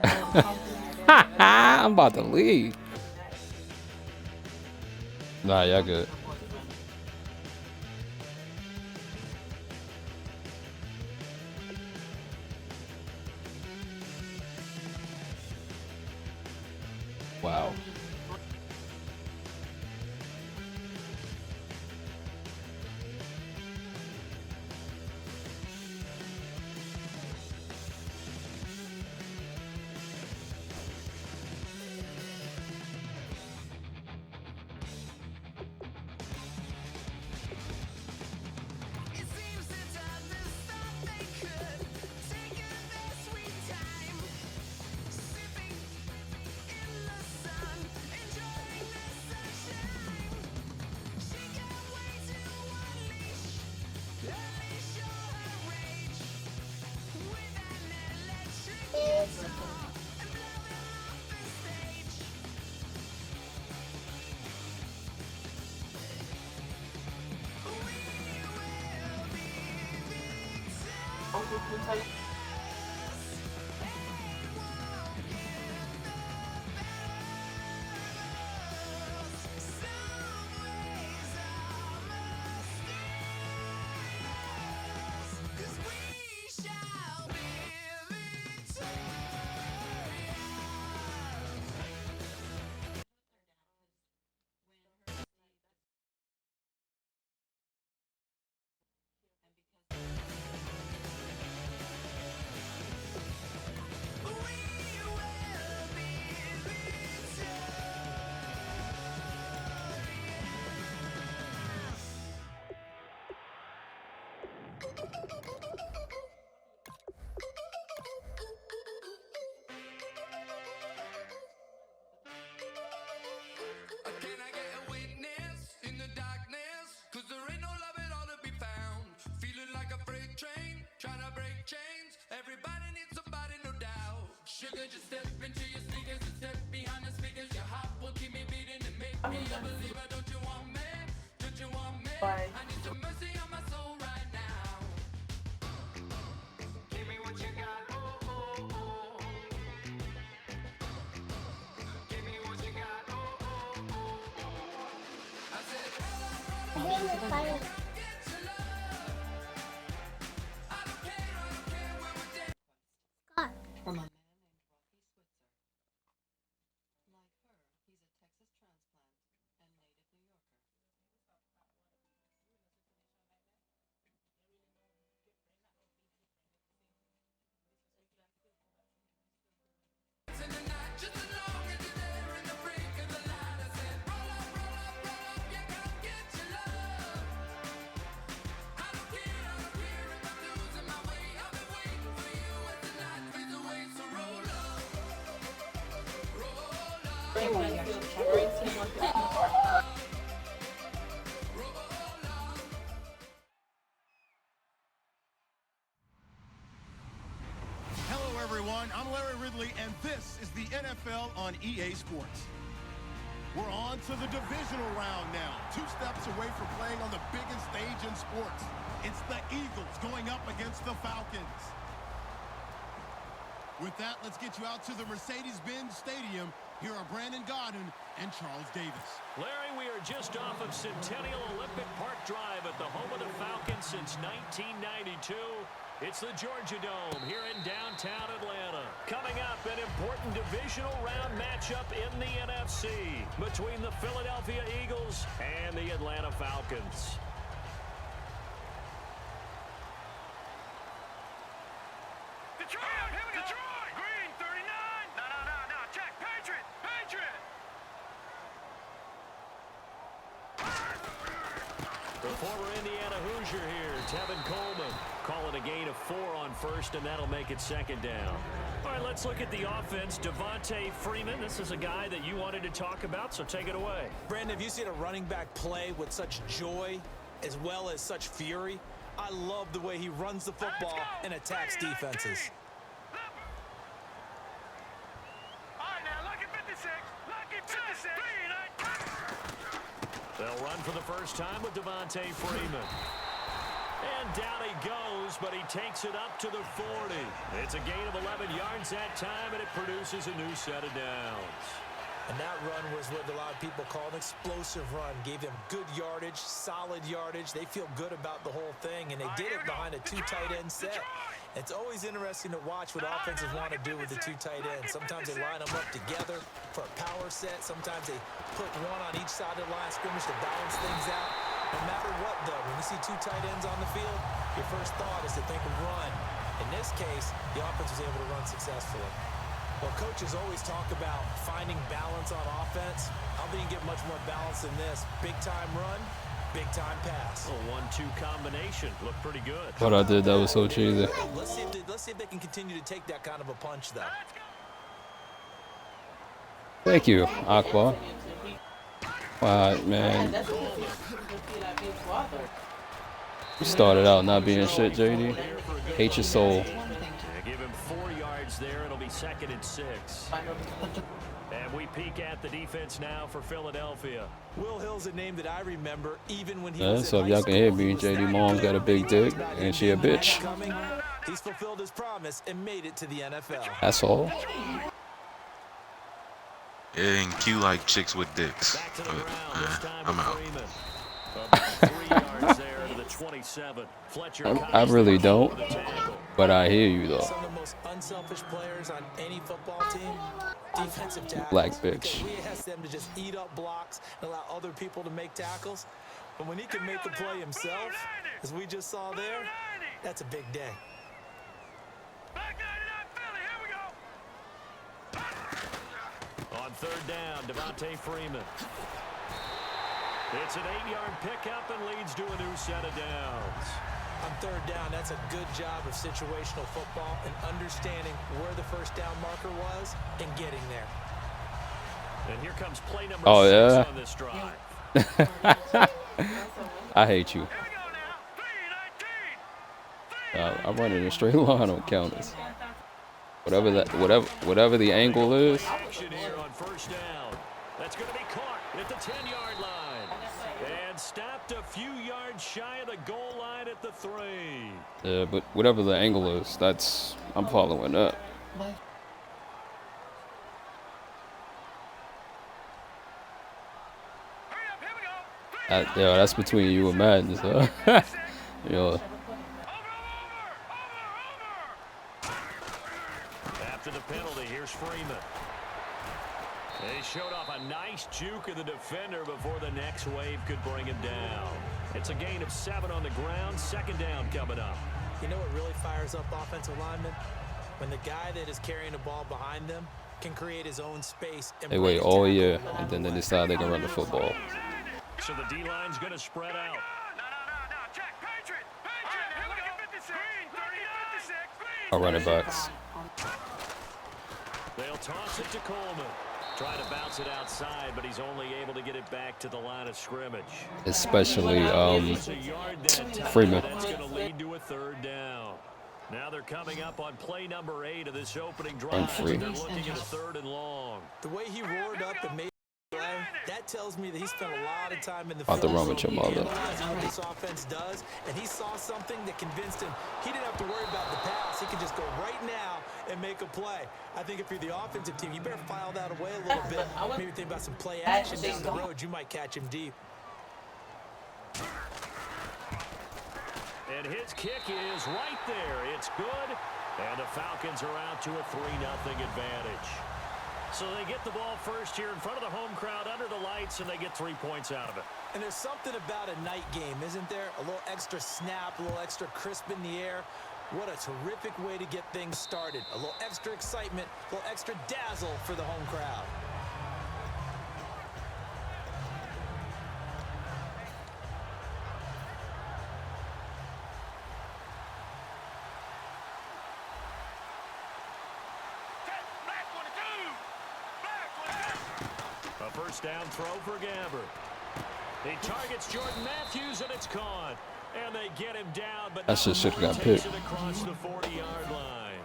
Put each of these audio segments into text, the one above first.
I'm about to leave. Nah, y'all good. Wow. Can I get a witness in the darkness? Cause there ain't no love at all to be found. Feeling like a freight train, trying to break chains. Everybody needs somebody, no doubt. Sugar, just step into your sneakers and step behind the speakers. Your heart will keep me beating and make me a believer. Don't you want me? Don't you want me? I need some mercy on my soul right now. Give me what you got, oh, oh, oh. Give me what you got, oh, oh, oh. I said, I think we're fine. Scott. From a man named Rocky Switzer. Like her, he's a Texas transplant and native New Yorker. in the night, just as long as you're there in the brink of the light. I said, roll up, roll up, roll up, you gotta get your love. I don't care if I'm losing my way. I've been waiting for you as the night fades away. So roll up, Hello, everyone. I'm Larry Ridley, and this is the NFL on EA Sports. We're on to the divisional round now. 2 steps away from playing on the biggest stage in sports. It's the Eagles going up against the Falcons. With that, let's get you out to the Mercedes-Benz Stadium. Here are Brandon Godden and Charles Davis. Larry, we are just off of Centennial Olympic Park Drive at the home of the Falcons since 1992. It's the Georgia Dome here in downtown Atlanta. Coming up, an important divisional round matchup in the NFC between the Philadelphia Eagles and the Atlanta Falcons. Detroit! Here we go! Detroit! Green, 39! No, check! Patriot! The former Indiana Hoosier here, Tevin Coleman, calling a gain of 4 on first, and that'll make it 2nd down. All right, let's look at the offense. Devontae Freeman, this is a guy that you wanted to talk about, so take it away. Brandon, have you seen a running back play with such joy as well as such fury? I love the way he runs the football and attacks defenses. All right, now, lucky 56. Lucky 56. They'll run for the first time with Devontae Freeman. And down he goes, but he takes it up to the 40. It's a gain of 11 yards that time, and it produces a new set of downs. And that run was what a lot of people call an explosive run. Gave them good yardage, solid yardage. They feel good about the whole thing, and they did it behind a 2 tight end set. It's always interesting to watch what offenses want to do with the 2 tight ends. Sometimes they line them up together for a power set. Sometimes they put one on each side of the line of scrimmage to balance things out. No matter what, though, when you see 2 tight ends on the field, your first thought is to think of run. In this case, the offense was able to run successfully. Well, coaches always talk about finding balance on offense. I don't think you get much more balance than this. Big-time run, big-time pass. A 1-2 combination. Looked pretty good. What I did, that was so cheesy. Let's see if they can continue to take that kind of a punch, though. Thank you, Akbar. Wow, man. You started out not being shit, JD. Hate your soul. Give him 4 yards there. It'll be 2nd and 6. And we peek at the defense now for Philadelphia. Will Hill's a name that I remember even when he Yeah, was so in if y'all high can school. hear me, JD Mom's got a big dick, and she a bitch. He's fulfilled his promise and made it to the NFL. That's all. Yeah, and Q like chicks with dicks. Back to the But, ground. This time I'm with out. Freeman. About 3 yards there to the 27. Fletcher I really don't, the tackle. but I hear you though. Some of the most unselfish players on any football team, defensive tackles. Black bitch. Because we ask them to just eat up blocks and allow other people to make tackles. But when he can make a play himself, as we just saw there, that's a big day. On 3rd down, Devontae Freeman. It's an 8-yard pickup and leads to a new set of downs. On 3rd down, that's a good job of situational football and understanding where the first down marker was and getting there. And here comes play number 6 on this drive. I hate you. I'm running a straight line on counters. Whatever the angle is. Action here on 1st down. That's going to be caught at the 10-yard line. And stopped a few yards shy of the goal line at the 3. Yeah, but whatever the angle is, I'm following up. That's between you and Madden, so. Yo. After the penalty, here's Freeman. They showed off a nice juke of the defender before the next wave could bring him down. It's a gain of 7 on the ground. 2nd down coming up. You know what really fires up offensive linemen? When the guy that is carrying the ball behind them can create his own space. And They wait all year, and then they decide they can run the football. So the D-line's going to spread out. Our running backs. They'll toss it to Coleman. Try to bounce it outside, but he's only able to get it back to the line of scrimmage. Especially It's a yard that time. Freeman. That's going to lead to a 3rd down. Now they're coming up on play number 8 of this opening drive. free. They're looking at a 3rd and long. The way he roared up and made the play, that tells me that he spent a lot of time in the About to field. run with your He mother. analyzed what this offense does, and he saw something that convinced him he didn't have to worry about the pass. He could just go right now and make a play. I think if you're the offensive team, you better file that away a little bit. Maybe think about some play action down the road. You might catch him deep. And his kick is right there. It's good. And the Falcons are out to a 3-0 advantage. So they get the ball first here in front of the home crowd under the lights, and they get 3 points out of it. And there's something about a night game, isn't there? A little extra snap, a little extra crisp in the air. What a terrific way to get things started. A little extra excitement, a little extra dazzle for the home crowd. A 1st down throw for Gabbert. He targets Jordan Matthews, and it's caught. And they get him down, but That shit should've got takes picked. it across the 40-yard line.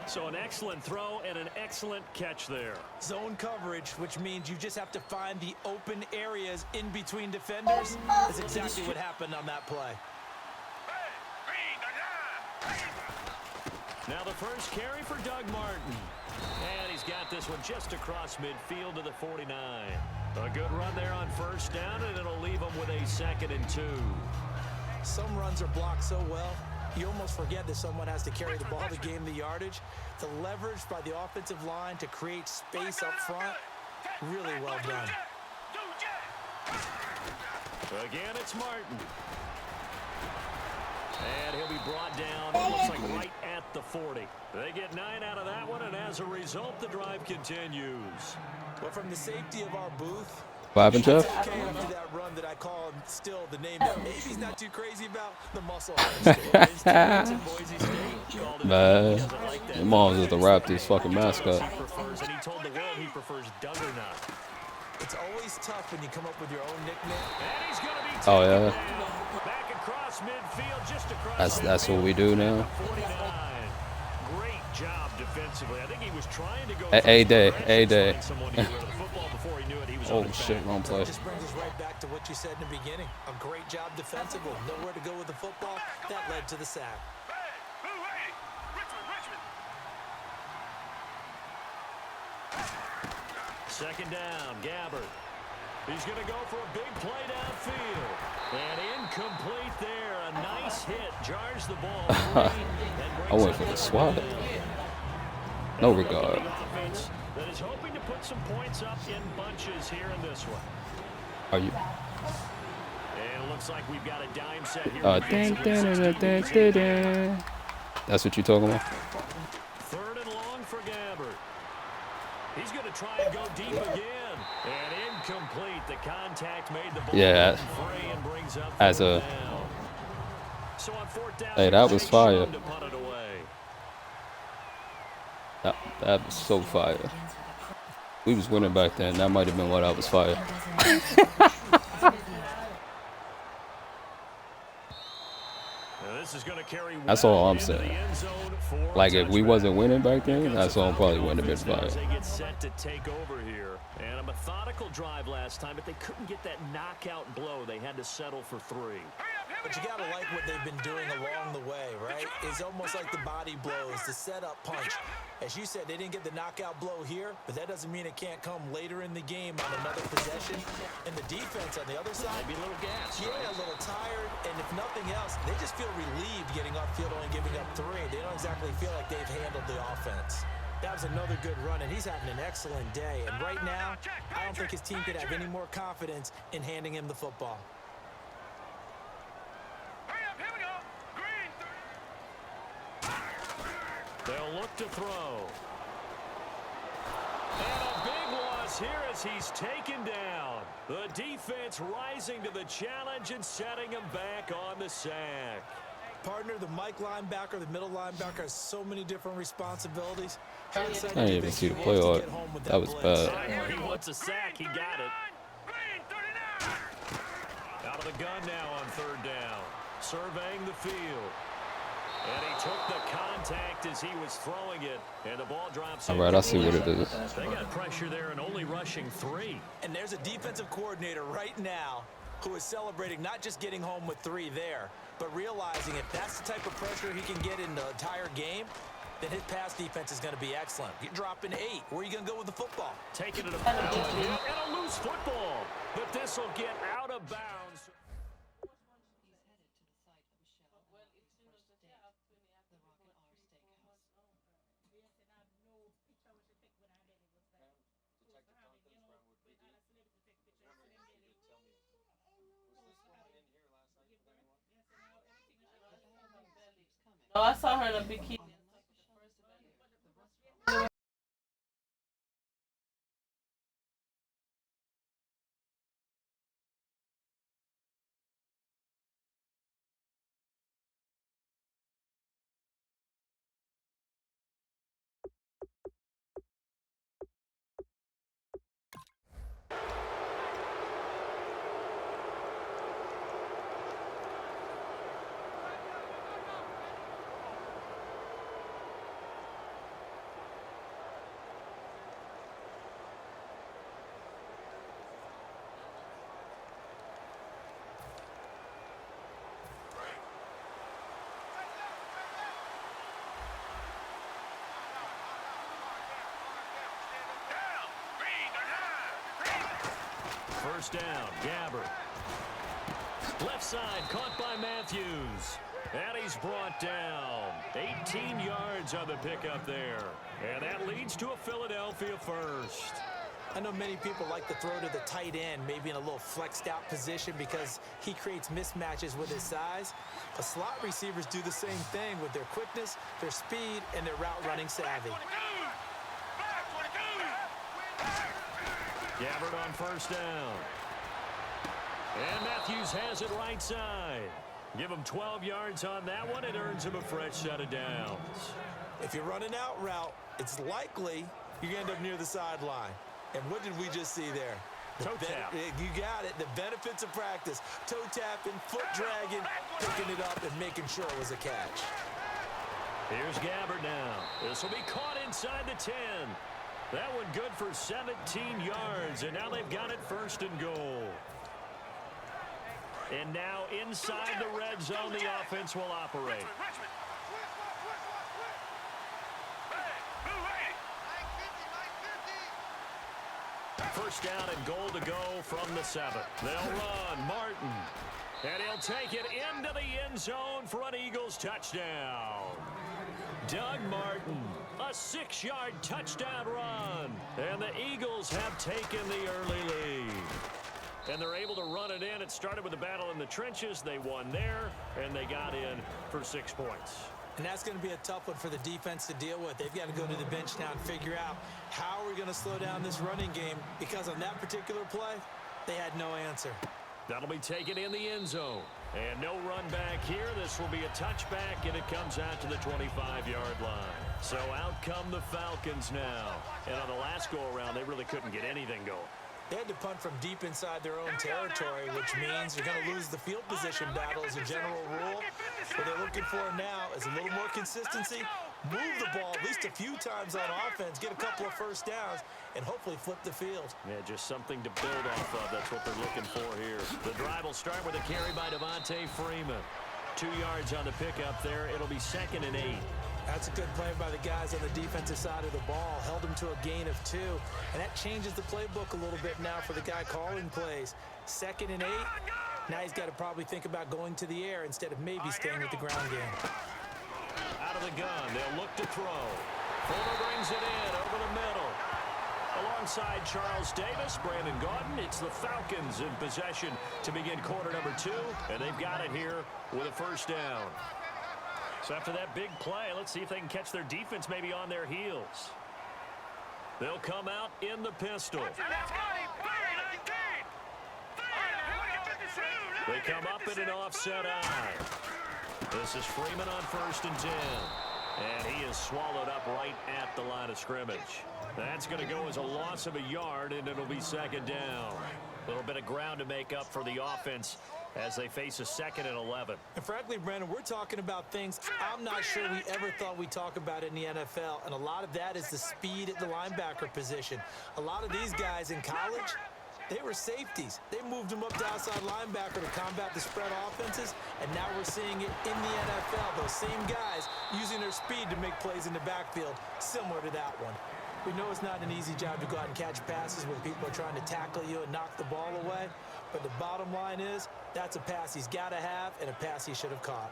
So an excellent throw and an excellent catch there. Zone coverage, which means you just have to find the open areas in between defenders. That's exactly what happened on that play. Now the first carry for Doug Martin. And he's got this one just across midfield to the 49. A good run there on first down, and it'll leave him with a 2nd and 2. Some runs are blocked so well, you almost forget that someone has to carry the ball to gain the yardage. The leverage by the offensive line to create space up front, really well done. Again, it's Martin. And he'll be brought down, it looks like right at the 40. They get 9 out of that one, and as a result, the drive continues. But from the safety of our booth, What happened, Jeff? it's okay after that run that I call still the name that maybe he's not too crazy about, the muscle hamster. Man, your mom's is the Raptors fucking mascot. He prefers, and he told the world he prefers Doug or not. It's always tough when you come up with your own nickname. And he's going to be Oh, taken yeah. down. Back across midfield, just across That's what midfield we do at now. the 49. Great job defensively. I think he was trying to go A-Day, for A-Day. someone to get rid of the football before he knew it. He was Oh on his shit, back. wrong play. That just brings us right back to what you said in the beginning. A great job defensively. Nowhere to go with the football. That led to the sack. Second down, Gabbard. He's going to go for a big play downfield. And incomplete there. A nice hit. Jars the ball free. I went for the swat. No regard. Offense that is hoping to put some points up in bunches here in this one. Are you? And it looks like we've got a dime set here. Ding, defensively. ding, ding, ding, ding. That's what you talking about? 3rd and long for Gabbard. He's going to try and go deep again. And incomplete. The contact made the ball Yeah. free and brings up As fourth a- down. So on 4th down, Hey, that was fire. to punt it away. That was so fire. We was winning back then. That might have been what I was fire. Now this is going to carry That's all well I'm into saying. the end zone for a Like if we touchback. wasn't winning back then, Because that's the all probably Falcon wouldn't have been offense now fire. as they get set to take over here. And a methodical drive last time, but they couldn't get that knockout blow. They had to settle for 3. But you got to like what they've been doing along the way, right? It's almost like the body blows, the setup punch. As you said, they didn't get the knockout blow here, but that doesn't mean it can't come later in the game on another possession. And the defense on the other side, Maybe a little gas. yeah, a little tired, and if nothing else, they just feel relieved getting off field only giving up 3. They don't exactly feel like they've handled the offense. That was another good run, and he's having an excellent day. And right now, I don't think his team could have any more confidence in handing him the football. They'll look to throw. And a big loss here as he's taken down. The defense rising to the challenge and setting him back on the sack. Partner, the Mike linebacker, the middle linebacker has so many different responsibilities. I didn't even see the play art. That was bad. He wants a sack. He got it. Out of the gun now on 3rd down. Surveying the field. And he took the contact as he was throwing it. And the ball drops. All right, I see what it is. They got pressure there and only rushing 3. And there's a defensive coordinator right now who is celebrating not just getting home with 3 there, but realizing if that's the type of pressure he can get in the entire game, then his pass defense is going to be excellent. You're dropping 8. Where are you going to go with the football? Taking it about and a loose football. But this will get out of bounds. Oh, I saw her in a bikini. first down. Gabbard. Left side, caught by Matthews. And he's brought down. 18 yards on the pickup there. And that leads to a Philadelphia first. I know many people like to throw to the tight end, maybe in a little flexed out position because he creates mismatches with his size. But slot receivers do the same thing with their quickness, their speed, and their route running savvy. Gabbard on first down. And Matthews has it right side. Give him 12 yards on that one. It earns him a fresh set of downs. If you're running out route, it's likely you're going to end up near the sideline. And what did we just see there? Toe tap. You got it. The benefits of practice. Toe tapping, foot dragging, picking it up, and making sure it was a catch. Here's Gabbard now. This will be caught inside the 10. That one good for 17 yards, and now they've got it first and goal. And now inside the red zone, the offense will operate. First down and goal to go from the 7. They'll run. Martin. And he'll take it into the end zone for an Eagles touchdown. Doug Martin, a 6-yard touchdown run. And the Eagles have taken the early lead. And they're able to run it in. It started with a battle in the trenches. They won there, and they got in for 6 points. And that's going to be a tough one for the defense to deal with. They've got to go to the bench now and figure out how we're going to slow down this running game, because on that particular play, they had no answer. That'll be taken in the end zone. And no run back here. This will be a touchback, and it comes out to the 25-yard line. So out come the Falcons now. And on the last go-around, they really couldn't get anything going. They had to punt from deep inside their own territory, which means you're going to lose the field position battle as a general rule. What they're looking for now is a little more consistency, move the ball at least a few times on offense, get a couple of first downs, and hopefully flip the field. Yeah, just something to build off of. That's what they're looking for here. The drive will start with a carry by Devontae Freeman. 2 yards on the pickup there. It'll be 2nd and 8. That's a good play by the guys on the defensive side of the ball. Held him to a gain of 2. And that changes the playbook a little bit now for the guy calling plays. 2nd and 8. Now he's got to probably think about going to the air instead of maybe staying with the ground game. Out of the gun. They'll look to throw. Fuller brings it in over the middle. Alongside Charles Davis, Brandon Gaudin, it's the Falcons in possession to begin quarter number 2. And they've got it here with a first down. So after that big play, let's see if they can catch their defense maybe on their heels. They'll come out in the pistol. They come up in an offset eye. This is Freeman on 1st and 10. And he is swallowed up right at the line of scrimmage. That's going to go as a loss of a yard, and it'll be 2nd down. A little bit of ground to make up for the offense as they face a 2nd and 11. And frankly, Brandon, we're talking about things I'm not sure we ever thought we'd talk about in the NFL. And a lot of that is the speed at the linebacker position. A lot of these guys in college, they were safeties. They moved them up to outside linebacker to combat the spread offenses, and now we're seeing it in the NFL. Those same guys using their speed to make plays in the backfield, similar to that one. We know it's not an easy job to go out and catch passes when people are trying to tackle you and knock the ball away, but the bottom line is that's a pass he's got to have and a pass he should have caught.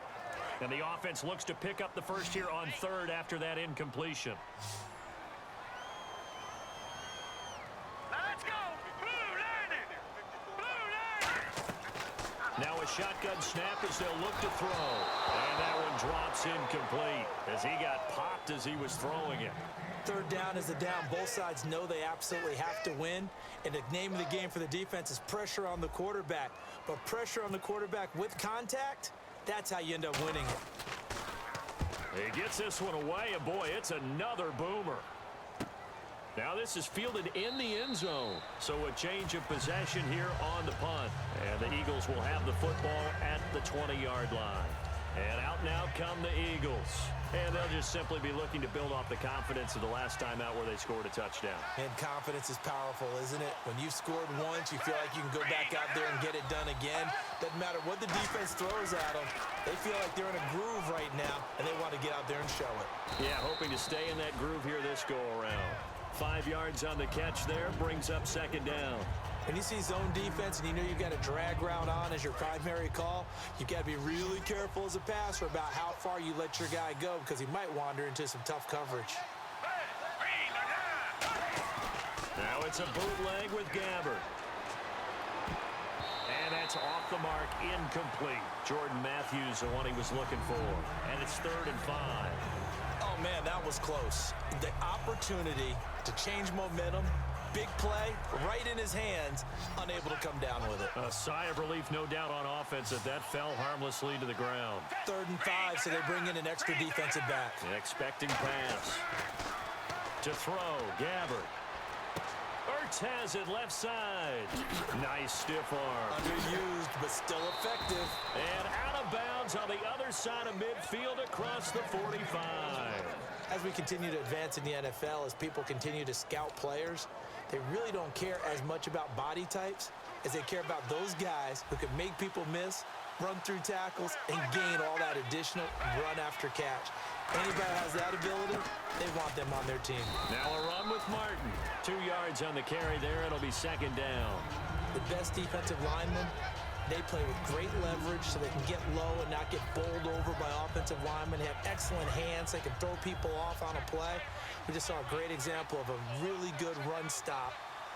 And the offense looks to pick up the first here on 3rd after that incompletion. Now a shotgun snap as they'll look to throw. And that one drops incomplete as he got popped as he was throwing it. 3rd down is a down. Both sides know they absolutely have to win. And the name of the game for the defense is pressure on the quarterback. But pressure on the quarterback with contact, that's how you end up winning it. He gets this one away, and boy, it's another boomer. Now this is fielded in the end zone. So a change of possession here on the punt. And the Eagles will have the football at the 20-yard line. And out now come the Eagles. And they'll just simply be looking to build off the confidence of the last time out where they scored a touchdown. And confidence is powerful, isn't it? When you've scored once, you feel like you can go back out there and get it done again. Doesn't matter what the defense throws at them. They feel like they're in a groove right now, and they want to get out there and show it. Yeah, hoping to stay in that groove here this go-around. 5 yards on the catch there, brings up 2nd down. When you see zone defense and you know you've got a drag route on as your primary call, you've got to be really careful as a passer about how far you let your guy go because he might wander into some tough coverage. Now it's a bootleg with Gabbert. And that's off the mark, incomplete. Jordan Matthews, the one he was looking for. And it's 3rd and 5. Oh, man, that was close. The opportunity to change momentum, big play, right in his hands, unable to come down with it. A sigh of relief, no doubt, on offense that fell harmlessly to the ground. 3rd and 5, so they bring in an extra defensive back. Expecting pass. To throw, Gabbert. Ertz has it left side. Nice stiff arm. Underused, but still effective. And out of bounds on the other side of midfield across the 45. As we continue to advance in the NFL, as people continue to scout players, they really don't care as much about body types as they care about those guys who can make people miss, run through tackles, and gain all that additional run after catch. Anybody has that ability, they want them on their team. Now a run with Martin. 2 yards on the carry there. It'll be 2nd down. The best defensive linemen, they play with great leverage so they can get low and not get bowled over by offensive linemen. They have excellent hands. They can throw people off on a play. We just saw a great example of a really good run stop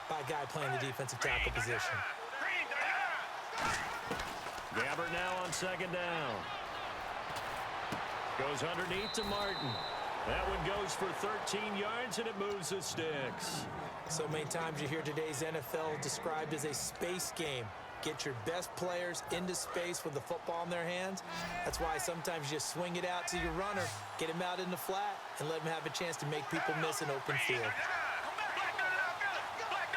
by a guy playing the defensive tackle position. Gabbert now on 2nd down. Goes underneath to Martin. That one goes for 13 yards, and it moves the sticks. So many times you hear today's NFL described as a space game. Get your best players into space with the football in their hands. That's why sometimes you just swing it out to your runner, get him out in the flat, and let him have a chance to make people miss an open field.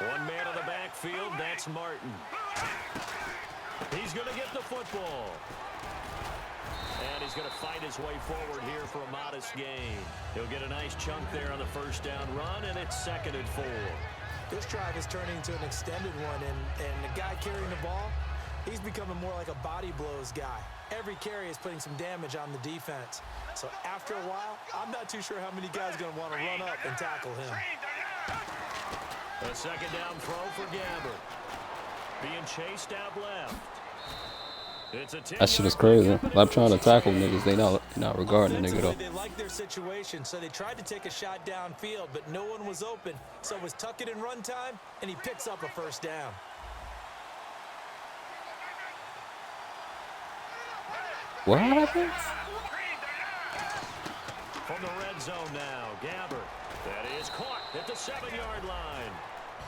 One man on the backfield, that's Martin. He's going to get the football. And he's going to fight his way forward here for a modest gain. He'll get a nice chunk there on the 1st down run, and it's 2nd and 4. This drive is turning into an extended one, and the guy carrying the ball, he's becoming more like a body blows guy. Every carry is putting some damage on the defense. So after a while, I'm not too sure how many guys are going to want to run up and tackle him. A 2nd down throw for Gabbert. Being chased out left. That shit is crazy. I'm trying to tackle niggas. They not regarding the nigga though. They like their situation, so they tried to take a shot downfield, but no one was open. So it was tuck it in run time, and he picks up a 1st down. What happened? From the red zone now, Gabbert. That is caught at the 7-yard line.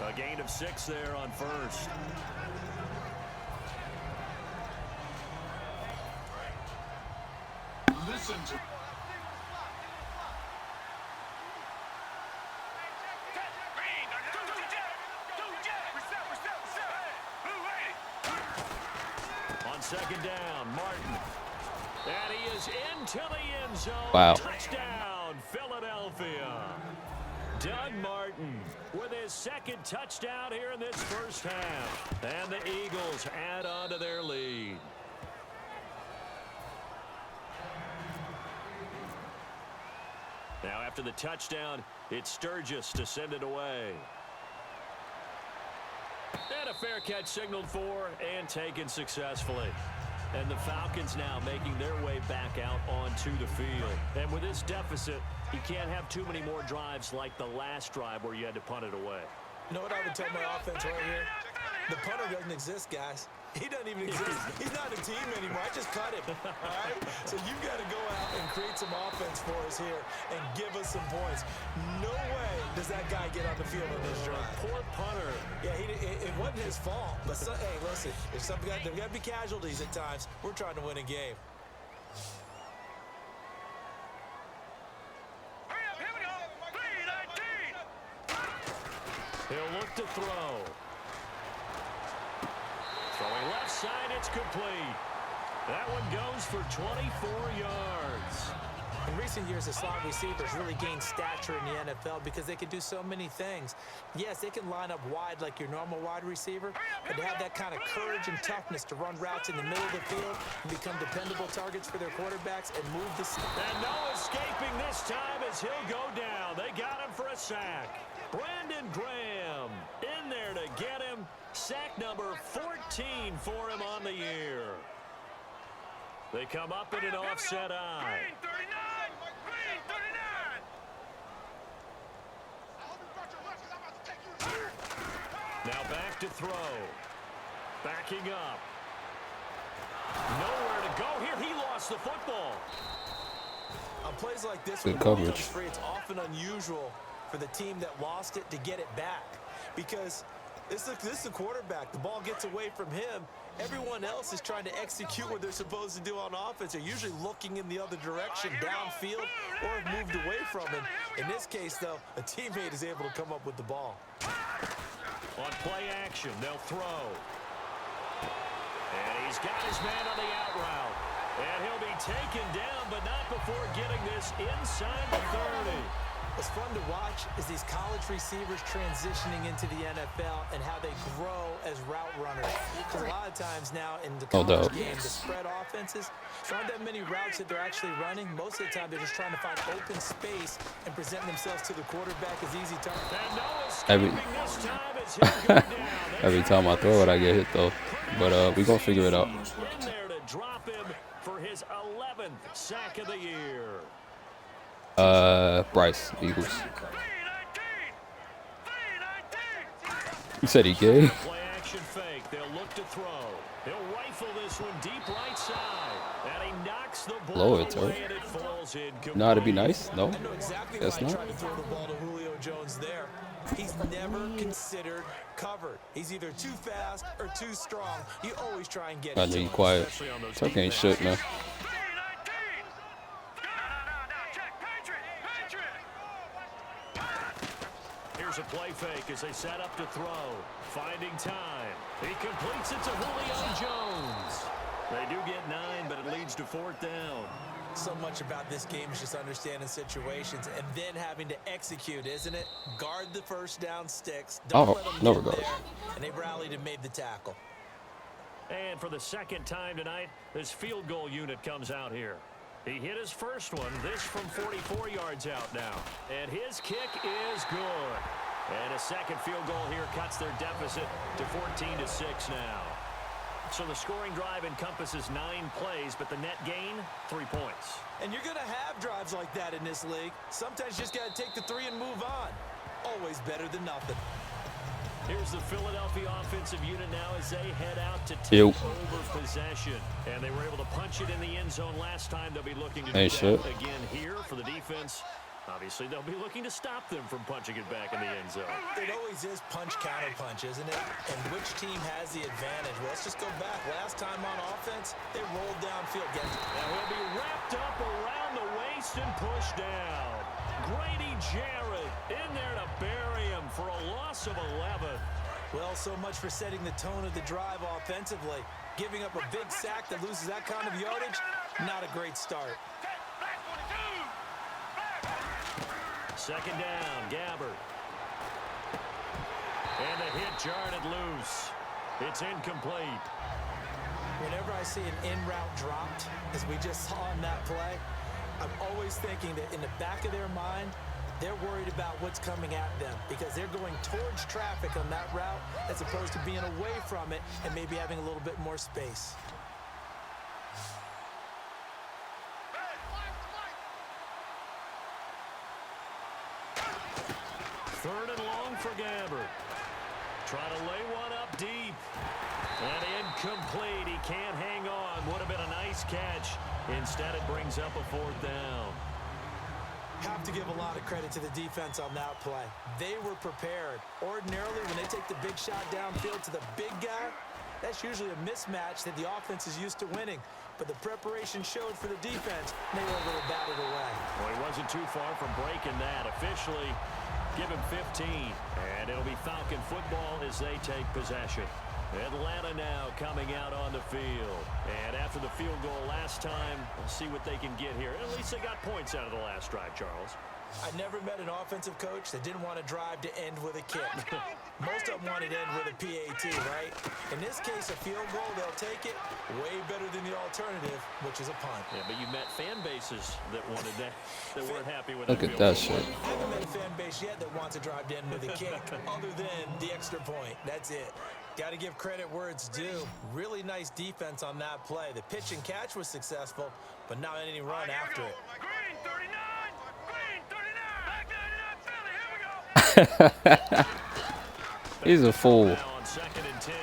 A gain of 6 there on 1st. Listen to on 2nd down, Martin. And he is into the end zone. Wow. Touchdown, Philadelphia. Doug Martin with his 2nd touchdown here in this 1st half. And the Eagles add on to their lead. Now after the touchdown, it's Sturgis to send it away. And a fair catch signaled for and taken successfully. And the Falcons now making their way back out onto the field. And with this deficit, you can't have too many more drives like the last drive where you had to punt it away. You know what I would tell my offense right here? The punter doesn't exist, guys. He doesn't even exist. He's not a team anymore. I just cut him. All right? So you've got to go out and create some offense for us here and give us some points. No way does that guy get on the field on this drive. Poor punter. Yeah, it wasn't his fault. But hey, listen, there's got to be casualties at times. We're trying to win a game. He'll look to throw. Throwing left side, it's complete. That one goes for 24 yards. In recent years, the slot receivers really gained stature in the NFL because they can do so many things. Yes, they can line up wide like your normal wide receiver, but to have that kind of courage and toughness to run routes in the middle of the field and become dependable targets for their quarterbacks and move the... And no escaping this time as he'll go down. They got him for a sack. Brandon Graham in there to get him. sack number 14 for him on the year. They come up in an offset eye. Now back to throw. Backing up. Nowhere to go here. He lost the football. On plays like this, Good when the ball coverage. comes free, it's often unusual for the team that lost it to get it back, because this is the quarterback. The ball gets away from him. Everyone else is trying to execute what they're supposed to do on offense. They're usually looking in the other direction, downfield, or have moved away from him. In this case, though, a teammate is able to come up with the ball. On play action, they'll throw. And he's got his man on the out route. And he'll be taken down, but not before getting this inside the 30. What's fun to watch is these college receivers transitioning into the NFL and how they grow as route runners. Because a lot of times now in the college game, the spread offenses, there aren't that many routes that they're actually running. Most of the time, they're just trying to find open space and present themselves to the quarterback as easy targets. Every time I throw it, I get hit though. But we gonna figure it out. In there to drop him for his 11th sack of the year. Bryce, Eagles. You said he gay? Play action fake. They'll look to throw. He'll rifle this one deep right side. And he knocks the ball away and it falls incomplete. Know how to be nice? No. I know exactly Guess why I not. tried to throw the ball to Julio Jones there. He's never considered covered. He's either too fast or too strong. You always try and get I it. know you quiet. Tuck ain't shit, man. Here's a play fake as they set up to throw. Finding time. He completes it to Julio Jones. They do get 9, but it leads to 4th down. So much about this game is just understanding situations and then having to execute, isn't it? Guard the first down sticks. Don't let them no get regards. there. And they rallied and made the tackle. And for the second time tonight, this field goal unit comes out here. He hit his first one, this from 44 yards out now. And his kick is good. And a second field goal here cuts their deficit to 14-6 now. So the scoring drive encompasses 9 plays, but the net gain, 3 points. And you're going to have drives like that in this league. Sometimes you just got to take the 3 and move on. Always better than nothing. Here's the Philadelphia offensive unit now as they head out to take over possession. And they were able to punch it in the end zone last time. They'll be looking to do that again here for the defense. Obviously, they'll be looking to stop them from punching it back in the end zone. It always is punch-counter-punch, isn't it? And which team has the advantage? Well, let's just go back. Last time on offense, they rolled downfield. And he'll be wrapped up around the waist and pushed down. Grady Jarrett in there to bury him for a loss of 11. Well, so much for setting the tone of the drive offensively. Giving up a big sack that loses that kind of yardage, not a great start. Second down, Gabbert. And the hit jarred it loose. It's incomplete. Whenever I see an in-route dropped, as we just saw in that play, I'm always thinking that in the back of their mind, they're worried about what's coming at them because they're going towards traffic on that route as opposed to being away from it and maybe having a little bit more space. Third and long for Gabbert. Try to lay one up deep. And incomplete. He can't hang on. Would have been a nice catch. Instead, it brings up a 4th down. Have to give a lot of credit to the defense on that play. They were prepared. Ordinarily, when they take the big shot downfield to the big guy, that's usually a mismatch that the offense is used to winning. But the preparation showed for the defense, and they were able to bat it away. Well, he wasn't too far from breaking that. Officially, give him 15. And it'll be Falcon football as they take possession. Atlanta now coming out on the field. And after the field goal last time, we'll see what they can get here. At least they got points out of the last drive, Charles. I never met an offensive coach that didn't want to drive to end with a kick. Most of them wanted to end with a PAT, right? In this case, a field goal, they'll take it. Way better than the alternative, which is a punt. Yeah, but you met fan bases that wanted that, that weren't happy with Look at that shit. I haven't met a fan base yet that wants to drive to end with a kick, other than the extra point. That's it. Got to give credit where it's due. Really nice defense on that play. The pitch and catch was successful, but not any run after it. Green 39, Green 39, back 99, Philly, here we go. He's a fool. Now on 2nd and 10.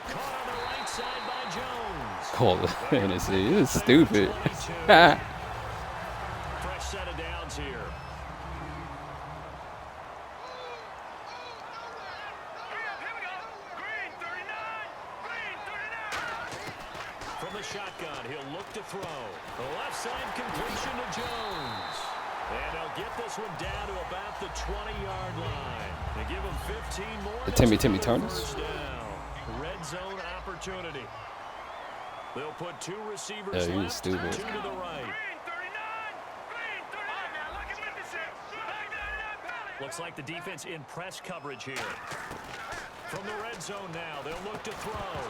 Caught on the right side by Jones. Call it fantasy. This is stupid. 22. Fresh set of downs here. Here we go. Green 39, Green 39. From the shotgun, he'll look to throw. The left side completion to Jones. And he'll get this one down to about the 20-yard line. They give him 15 more. The Timmy Turners. First down. Red zone opportunity. They'll put 2 receivers Yeah, he was left, stupid. 2 to the right. Green 39, Green 39. Now look at this shit. Back 99, Philly. Looks like the defense in press coverage here. From the red zone now, they'll look to throw.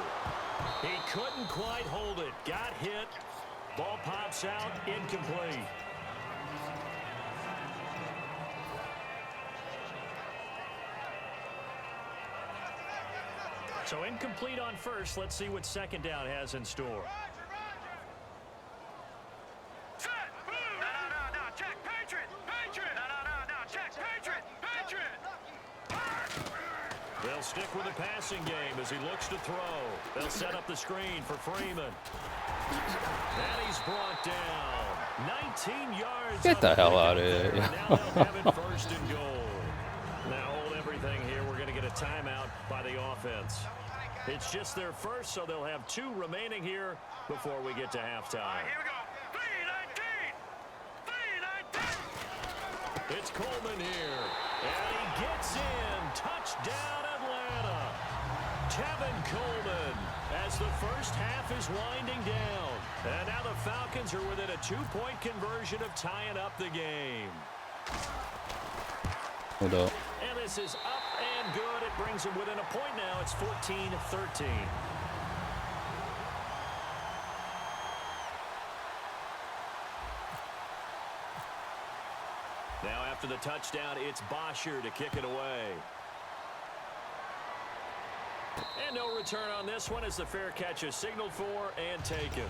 He couldn't quite hold it. Got hit. Ball pops out. Incomplete. So incomplete on first. Let's see what second down has in store. Set. No, check. Patriot. No, check. Patriot. They'll stick with the passing game as he looks to throw. They'll set up the screen for Freeman. And he's brought down. 19 yards. Get the hell out of here. Now they'll have it first and goal. Now hold everything here. We're going to get a timeout by the offense. It's just their first, so they'll have 2 remaining here before we get to halftime. Here we go. 319. It's Coleman here. And he gets in. Touchdown, Atlanta. Tevin Coleman as the first half is winding down. And now the Falcons are within a 2-point conversion of tying up the game. Hold up. And this is up and good. It brings them within a point now. It's 14-13. Now after the touchdown, it's Bosher to kick it away. And no return on this one as the fair catch is signaled for and taken.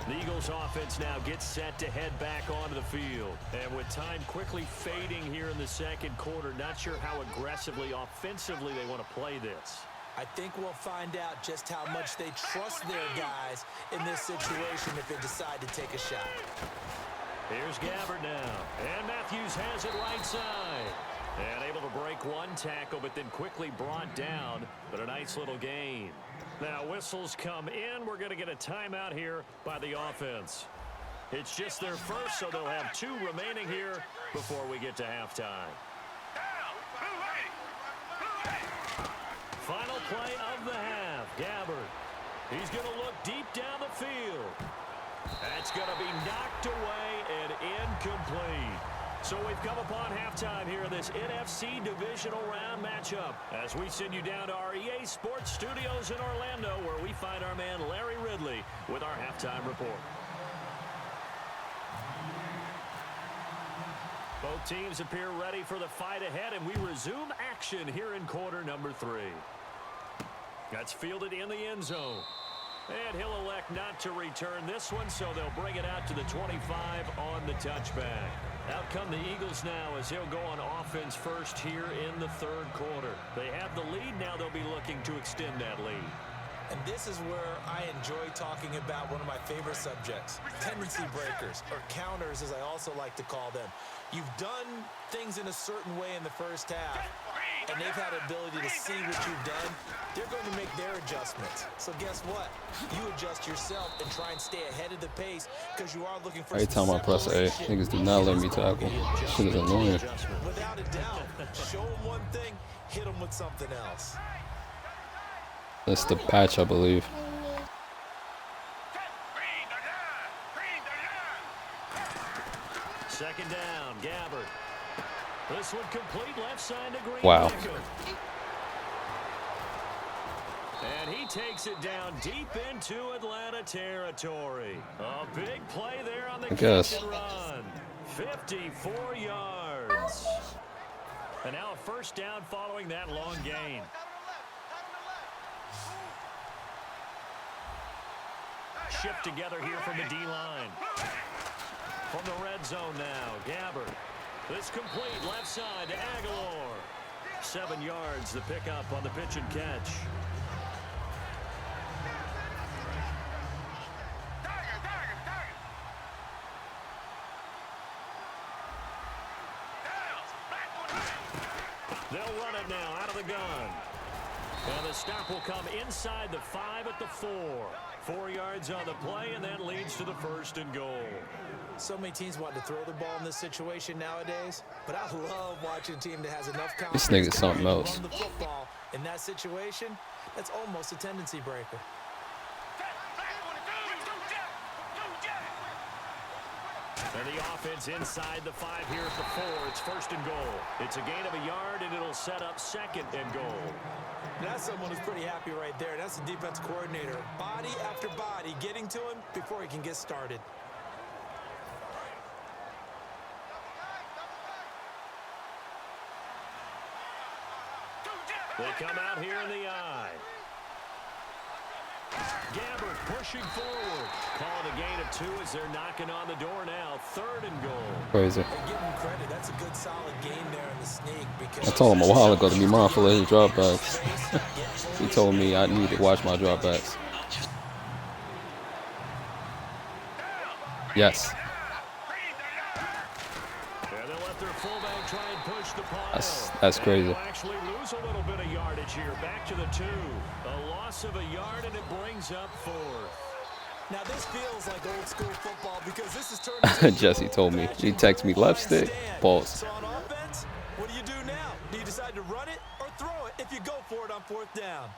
The Eagles offense now gets set to head back onto the field. And with time quickly fading here in the second quarter, not sure how aggressively, offensively they want to play this. I think we'll find out just how much they trust their guys in this situation if they decide to take a shot. Here's Gabbard now. And Matthews has it right side. And able to break one tackle, but then quickly brought down. But a nice little gain. Now whistles come in. We're going to get a timeout here by the offense. It's just their first, so they'll have 2 remaining here before we get to halftime. Final play of the half. Gabbard. He's going to look deep down the field. That's going to be knocked away and incomplete. So we've come upon halftime here in this NFC Divisional Round matchup as we send you down to our EA Sports Studios in Orlando where we find our man Larry Ridley with our halftime report. Both teams appear ready for the fight ahead, and we resume action here in quarter number 3. That's fielded in the end zone. And he'll elect not to return this one, so they'll bring it out to the 25 on the touchback. Out come the Eagles now as he'll go on offense first here in the third quarter. They have the lead. Now they'll be looking to extend that lead. And this is where I enjoy talking about one of my favorite subjects, tendency breakers, or counters as I also like to call them. You've done things in a certain way in the first half, and they've had an ability to see what you've done. They're going to make their adjustments. So guess what? You adjust yourself and try and stay ahead of the pace because you are looking for Every time I press A, niggas do not let me tackle. Shit is annoying. Without a doubt, show them one thing, hit them with something else. That's the patch, I believe. Second down, Gabbard. This one complete left side to Green. Wow. And he takes it down deep into Atlanta territory. A big play there on the catch and run. 54 yards. And now a first down following that long gain. shift together here from the D-line. From the red zone now, Gabbard. This complete left side to Aguilar. 7 yards, the pickup on the pitch and catch. They'll run it now out of the gun. And the stop will come inside the 5 at the 4. 4 yards on the play, and that leads to the 1st and goal. So many teams want to throw the ball in this situation nowadays, but I love watching a team that has enough confidence. This nigga's something else. Run the football in that situation. That's almost a tendency breaker. And the offense inside the 5 here at the 4. It's 1st and goal. It's a gain of a yard, and it'll set up 2nd and goal. That's someone who's pretty happy right there. That's the defense coordinator. Body after body getting to him before he can get started. They come out here in the I. Gabbard pushing forward. Calling a gain of 2 as they're knocking on the door now. 3rd and goal. Crazy. Give him credit. That's a good, solid game there in the sneak. Because I told him a while ago to be mindful of his dropbacks. He told me I need to watch my dropbacks. Yes. And they'll let their fullback try and push the pile. That's crazy. They'll actually lose a little bit of yardage here. Back to the 2. A loss of a yard, and it brings up 4th. Now this feels like old school football because this is turned Jesse told me. He texted me left stick. Pause. So on offense, what do you do now? Do you decide to run it or throw it if you go for it on 4th down?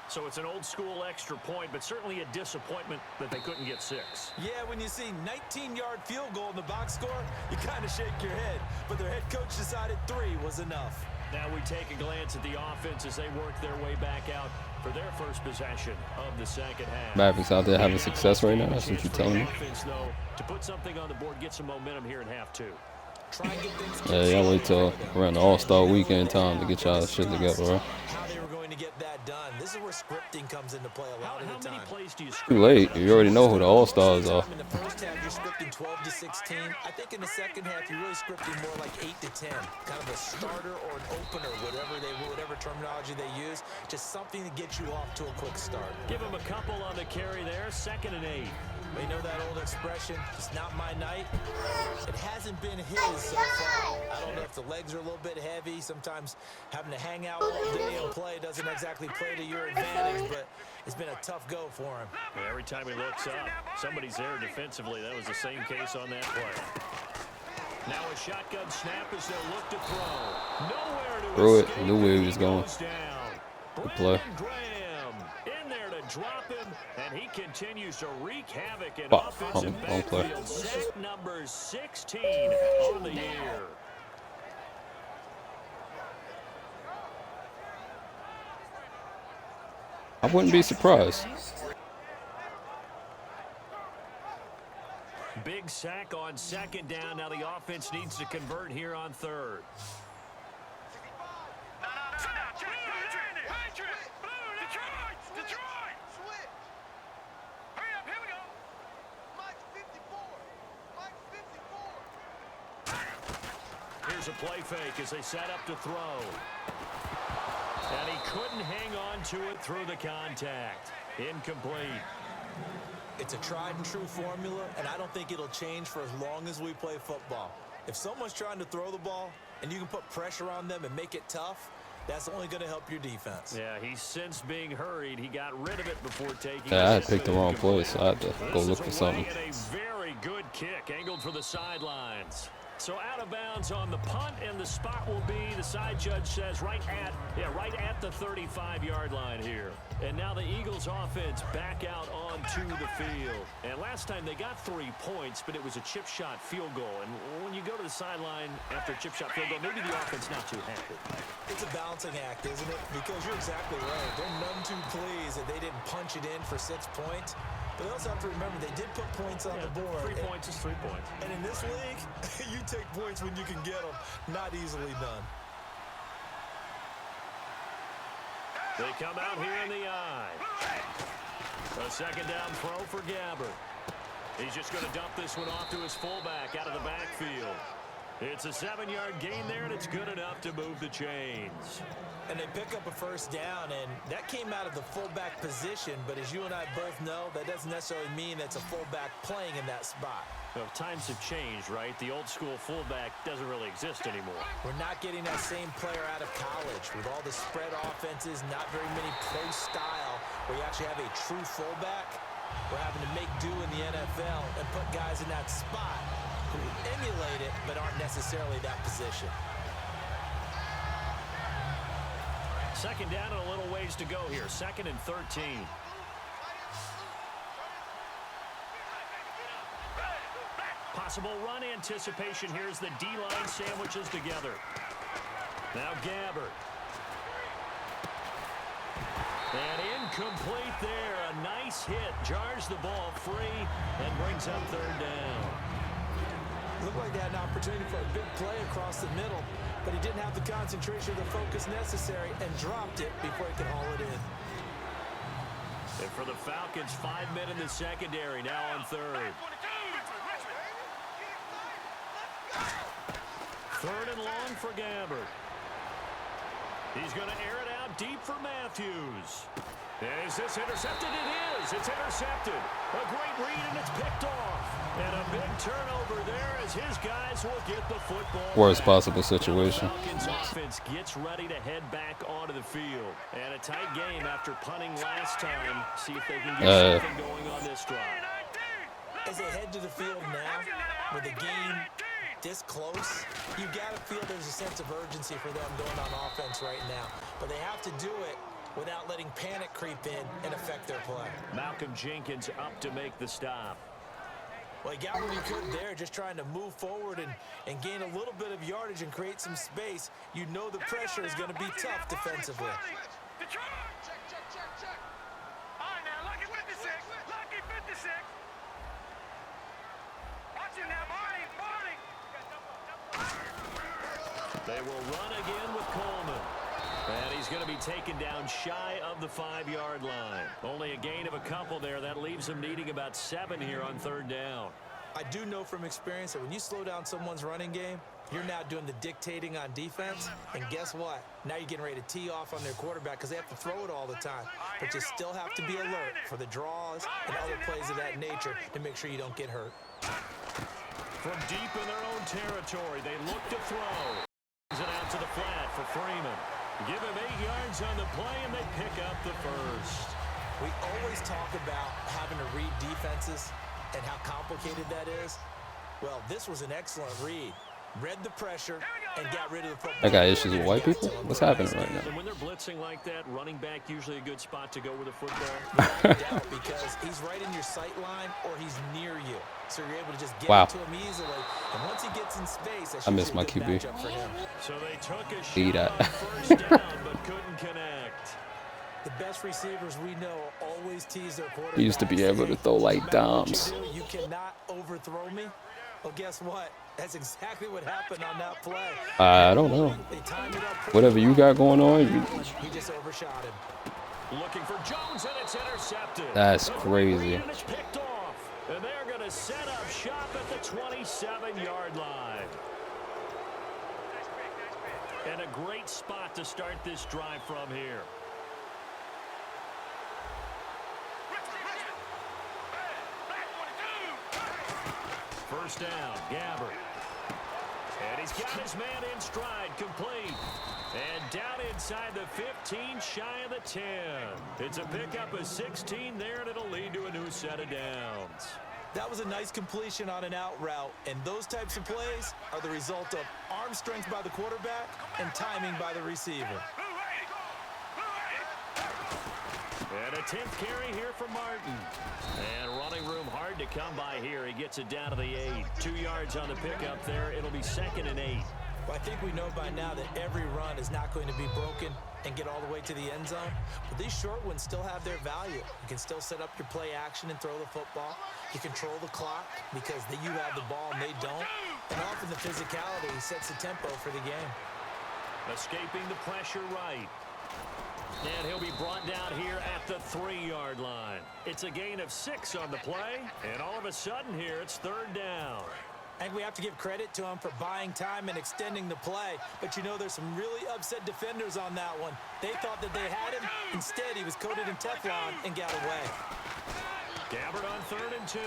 So it's an old school extra point, but certainly a disappointment that they couldn't get 6. Yeah, when you see 19-yard field goal in the box score, you kind of shake your head. But their head coach decided 3 was enough. Now we take a glance at the offense as they work their way back out for their first possession of the 2nd half. Mavericks out there having success right now. That's what you're telling me. Offense, though, to put something on the board, get some momentum here in half 2. Yeah, y'all wait till around the All-Star weekend time to get y'all shit together, right? How they were going to get that done. This is where scripting comes into play a lot of the time. How many plays do you Too late. You already know who the All-Stars are. In the first half, you're scripting 12 to 16. I think in the second half, you're really scripting more like 8 to 10. Kind of a starter or an opener, whatever terminology they use. Just something to get you off to a quick start. Give him a couple on the carry there. 2nd and 8. You know that old expression, it's not my night? It hasn't been his so far. I don't know if the legs are a little bit heavy. Sometimes having to hang out all day and play doesn't exactly play to your advantage, but it's been a tough go for him. Yeah, every time he looks up, somebody's there defensively. That was the same case on that play. Now a shotgun snap as they'll look to throw. Nowhere to Threw it. escape. Knew where he was going. Down. Good play. Graham in there to drop him, and he continues to wreak havoc in Fuck. offensive Wrong play. backfield. Sack number 16 on the year. I wouldn't be surprised. Big sack on 2nd down. Now the offense needs to convert here on 3rd. Here's a play fake as they set up to throw. And he couldn't hang on to it through the contact. Incomplete. It's a tried and true formula, and I don't think it'll change for as long as we play football. If someone's trying to throw the ball and you can put pressure on them and make it tough, that's only going to help your defense. Yeah, he's since being hurried. He got rid of it before taking Yeah, I had it. picked the wrong place, so I had to go look for something. And a very good kick angled for the sidelines. So out of bounds on the punt, and the spot will be, the side judge says, right at the 35-yard line here. And now the Eagles offense back out onto the field. And last time they got 3 points, but it was a chip shot field goal. And when you go to the sideline after a chip shot field goal, maybe the offense not too happy. It's a balancing act, isn't it? Because you're exactly right. They're none too pleased that they didn't punch it in for 6 points. But they also have to remember they did put points on the board. 3 points is 3 points. And in this league, you take points when you can get them. Not easily done. They come out here in the I. A second down throw for Gabbert. He's just going to dump this one off to his fullback out of the backfield. It's a 7-yard gain there, and it's good enough to move the chains. And they pick up a first down, and that came out of the fullback position. But as you and I both know, that doesn't necessarily mean that's a fullback playing in that spot. Well, times have changed, right? The old school fullback doesn't really exist anymore. We're not getting that same player out of college with all the spread offenses, not very many pro style, where you actually have a true fullback. We're having to make do in the NFL and put guys in that spot who emulate it but aren't necessarily that position. Second down and a little ways to go here. 2nd and 13. Possible run anticipation here as the D-line sandwiches together. Now Gabbert. And incomplete there. A nice hit. Jars the ball free and brings up 3rd down. Looked like they had an opportunity for a big play across the middle, but he didn't have the concentration or the focus necessary and dropped it before he could haul it in. And for the Falcons, 5 men in the secondary now on 3rd. 3rd and long for Gabbert. He's going to air it out deep for Matthews. Is this intercepted? It is. It's intercepted. A great read, and it's picked off. And a big turnover there as his guys will get the football. Worst back. possible situation. Now the Falcons offense gets ready to head back onto the field. And a tight game after punting last time. See if they can get something going on this drive. As they head to the field now, with the game this close, you got to feel there's a sense of urgency for them going on offense right now. But they have to do it without letting panic creep in and affect their play. Malcolm Jenkins up to make the stop. Well, he got what he could there, just trying to move forward and gain a little bit of yardage and create some space. You know the pressure is going to be tough defensively. Check. All right, now, lucky 56. Lucky 56. Watch him now, Barney. They will run again with Coleman. And he's going to be taken down shy of the 5-yard line. Only a gain of a couple there. That leaves him needing about 7 here on 3rd down. I do know from experience that when you slow down someone's running game, you're now doing the dictating on defense. And guess what? Now you're getting ready to tee off on their quarterback because they have to throw it all the time. But you still have to be alert for the draws and other plays of that nature to make sure you don't get hurt. From deep in their own territory, they look to throw. It out to the flat for Freeman. Give him 8 yards on the play, and they pick up the first. We always talk about having to read defenses and how complicated that is. Well, this was an excellent read. Read the pressure and got rid of the football. I got issues with white people? What's happening right now? And when they're blitzing like that, running back usually a good spot to go with a football. Without a doubt, because he's right in your sight line or he's near you. So you're able to just get to him easily. And once he gets in space, that's I miss my a good QB. matchup for him. So they took a See shot that. on first down, but couldn't connect. The best receivers we know always tease their quarterback. He used to be able to throw like doms. You cannot overthrow me. Well, guess what? That's exactly what happened on that play. I don't know. They timed it up pretty Whatever you got going on, He just overshot him. Looking for Jones, and it's intercepted. That's A crazy. and it's picked off. And they're going to set up shop at the 27-yard line. And a great spot to start this drive from here. First down, Gabbert. And he's got his man in stride, complete. And down inside the 15, shy of the 10. It's a pickup of 16 there, and it'll lead to a new set of downs. That was a nice completion on an out route, and those types of plays are the result of arm strength by the quarterback and timing by the receiver. And a 10th carry here for Martin. And running room hard to come by here. He gets it down to the 8. 2 yards on the pickup there. It'll be 2nd and 8. Well, I think we know by now that every run is not going to be broken and get all the way to the end zone. But these short ones still have their value. You can still set up your play action and throw the football. You control the clock because you have the ball and they don't. And often the physicality sets the tempo for the game. Escaping the pressure right. And he'll be brought down here at the 3-yard line. It's a gain of 6 on the play, and all of a sudden here it's 3rd down. I think we have to give credit to him for buying time and extending the play. But you know, there's some really upset defenders on that one. They thought that they had him. Instead, he was coated in Teflon and got away. Gabbard on 3rd and 2.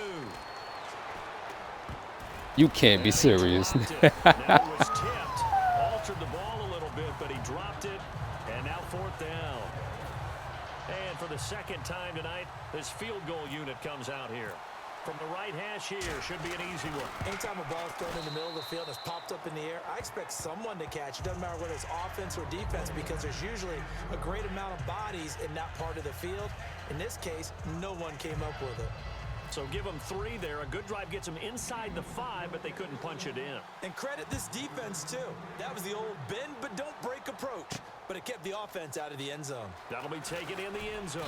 You can't be serious. Now it was tipped. Altered the ball a little bit, but he dropped it. And now 4th down. And for the 2nd time tonight, this field goal unit comes out here. From the right hash here, should be an easy one. Anytime a ball is thrown in the middle of the field and it's popped up in the air, I expect someone to catch. It doesn't matter whether it's offense or defense, because there's usually a great amount of bodies in that part of the field. In this case, no one came up with it. So give them 3 there. A good drive gets them inside the 5, but they couldn't punch it in. And credit this defense, too. That was the old bend but don't break approach. But it kept the offense out of the end zone. That'll be taken in the end zone.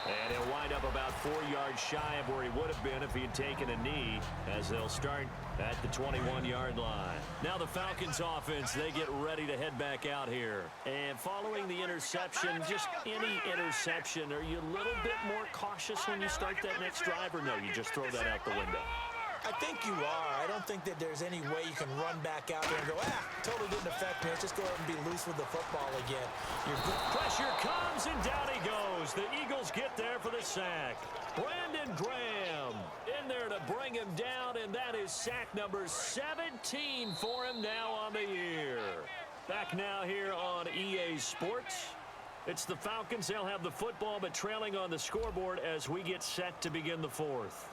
And he'll wind up about 4 yards shy of where he would have been if he had taken a knee, as they'll start at the 21-yard line. Now the Falcons offense, they get ready to head back out here. And following the interception, just any interception, are you a little bit more cautious when you start that next drive, or no, you just throw that out the window? I think you are. I don't think that there's any way you can run back out there and go, totally didn't affect me. Let's just go ahead and be loose with the football again. Pressure comes, and down he goes. The Eagles get there for the sack. Brandon Graham in there to bring him down, and that is sack number 17 for him now on the year. Back now here on EA Sports. It's the Falcons. They'll have the football, but trailing on the scoreboard as we get set to begin the 4th.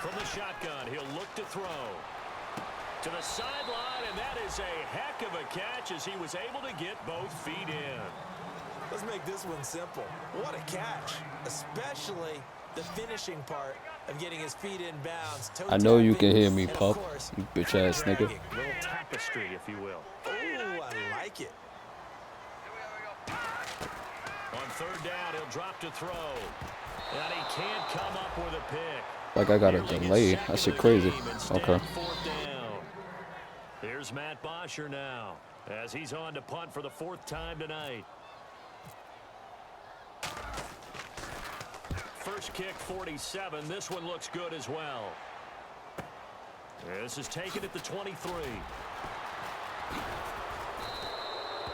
From the shotgun, he'll look to throw. To the sideline, and that is a heck of a catch as he was able to get both feet in. Let's make this one simple. What a catch, especially the finishing part of getting his feet in bounds. I know you can hear me, pup. You bitch-ass nigga. Little tapestry, if you will. Oh, I like it. On 3rd down, he'll drop to throw. And he can't come up with a pick. Like I got a delay. That shit crazy. Okay. 4th down. Here's Matt Bosher now as he's on to punt for the 4th time tonight. First kick, 47. This one looks good as well. This is taken at the 23.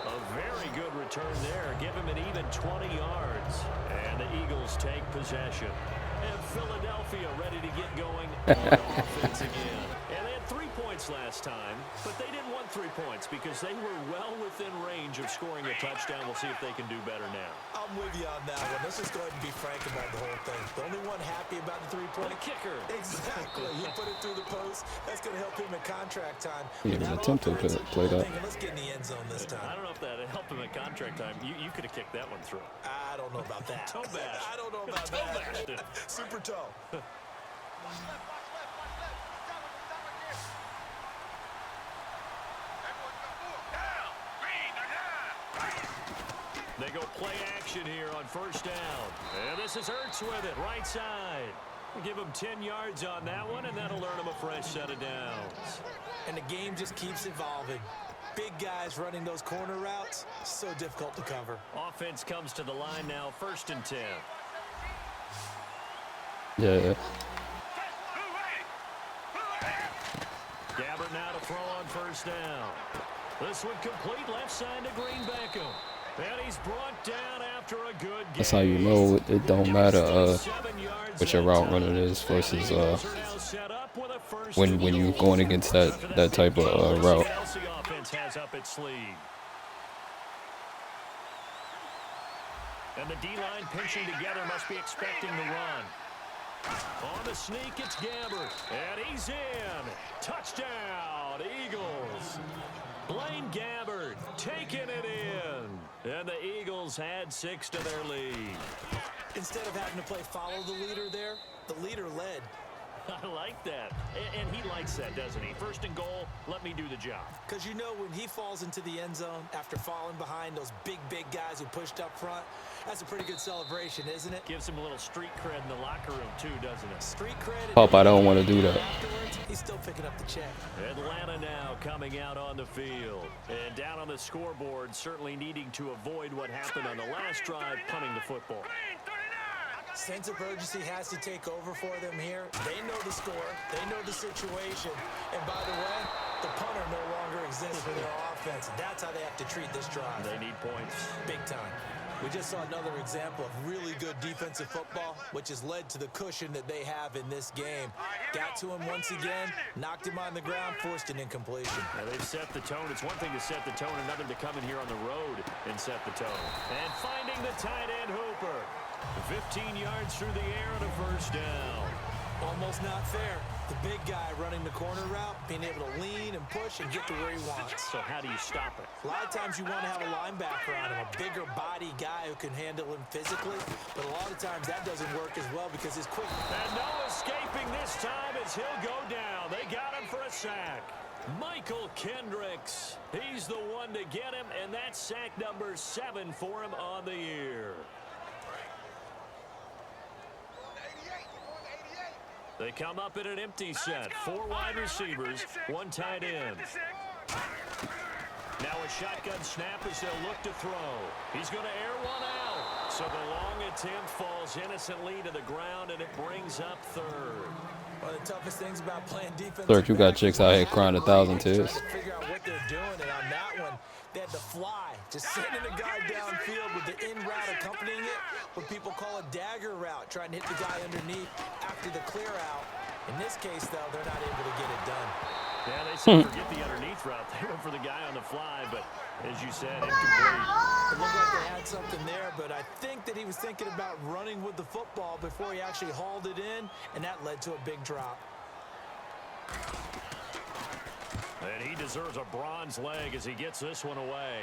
A very good return there. Give him an even 20 yards. And the Eagles take possession. And Philadelphia ready to get going on offense again. And they had 3 points last time, but they didn't want 3 points because they were well within range of scoring a touchdown. We'll see if they can do better now. I'm with you on that one. Let's just go ahead and be frank about the whole thing. The only one happy about the 3-point kicker. Exactly. You put it through the post. That's going to help him at contract time. He didn't attempt to play that. Let's get in the end zone this time. I don't know if that helped him at contract time. You could have kicked that one through. I don't know about that. Toe bash. I don't know about that. Super toe. They go play action here on 1st down. And this is Ertz with it, right side. We'll give him 10 yards on that one, and that'll earn him a fresh set of downs. And the game just keeps evolving. Big guys running those corner routes, so difficult to cover. Offense comes to the line now, 1st and 10. Yeah. Gabbard now to throw on 1st down. This one complete left side to Green Beckham. And he's brought down after a good game. That's how you know it don't matter what your route running is versus when you're going against that type of route. Has up its sleeve. And the D-line pinching together must be expecting the run. On the sneak, it's Gabbard. And he's in. Touchdown, Eagles. Blaine Gabbard taking it in. And the Eagles add 6 to their lead. Instead of having to play follow the leader there, the leader led. I like that. And he likes that, doesn't he? First and goal, let me do the job. Because you know when he falls into the end zone after falling behind those big guys who pushed up front, that's a pretty good celebration, isn't it? Gives him a little street cred in the locker room, too, doesn't it? Street cred. Pop, I don't want to do that. Afterwards, he's still picking up the check. Atlanta now coming out on the field. And down on the scoreboard, certainly needing to avoid what happened on the last drive, punting the football. Sense of urgency has to take over for them here. They know the score. They know the situation. And by the way, the punter no longer exists for their offense. That's how they have to treat this drive. They need points. Big time. We just saw another example of really good defensive football, which has led to the cushion that they have in this game. Got to him once again, knocked him on the ground, forced an incompletion. Now they've set the tone. It's one thing to set the tone, another to come in here on the road and set the tone. And finding the tight end Hooper. 15 yards through the air and a first down. Almost not fair. The big guy running the corner route, being able to lean and push and get to where he wants. So how do you stop it? A lot of times you want to have a linebacker on him, a bigger body guy who can handle him physically, but a lot of times that doesn't work as well because he's quick. And no escaping this time as he'll go down. They got him for a sack. Michael Kendricks, he's the one to get him, and that's sack number 7 for him on the year. They come up in an empty set. 4 wide receivers, 1 tight end. Now a shotgun snap as they'll look to throw. He's going to air one out. So the long attempt falls innocently to the ground, and it brings up third. One of the toughest things about playing defense. Lurk, you got chicks out here crying 1,000 tears. Figure out what they're doing, and on that one, they had to fly, just sending a guy downfield with the in route accompanying it, what people call a dagger route, trying to hit the guy underneath after the clear out. In this case, though, they're not able to get it done. Yeah, they said forget the underneath route. They went for the guy on the fly, but as you said, incomplete. It looked like they had something there, but I think that he was thinking about running with the football before he actually hauled it in, and that led to a big drop. And he deserves a bronze leg as he gets this one away.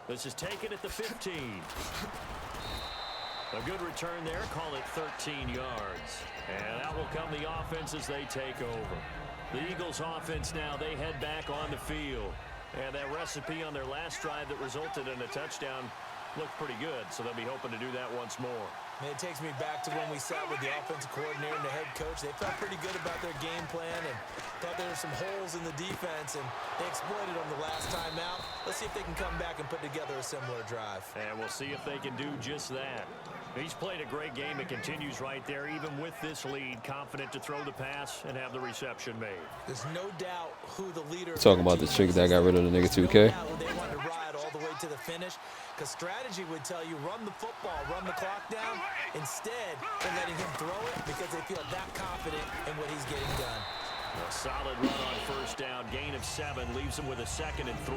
This is taken at the 15. A good return there. Call it 13 yards. And that will come the offense as they take over. The Eagles offense now, they head back on the field. And that recipe on their last drive that resulted in a touchdown looked pretty good. So they'll be hoping to do that once more. And it takes me back to when we sat with the offensive coordinator and the head coach. They felt pretty good about their game plan and thought there were some holes in the defense, and they exploited them the last time out. Let's see if they can come back and put together a similar drive. And we'll see if they can do just that. He's played a great game. It continues right there, even with this lead, confident to throw the pass and have the reception made. There's no doubt who the leader is. Talking about the chick that got rid of the nigga 2K. They want to ride all the way to the finish, because strategy would tell you run the football, run the clock down. Instead, they're letting him throw it because they feel that confident in what he's getting done. A solid run on first down. Gain of 7 leaves him with a 2nd and 3.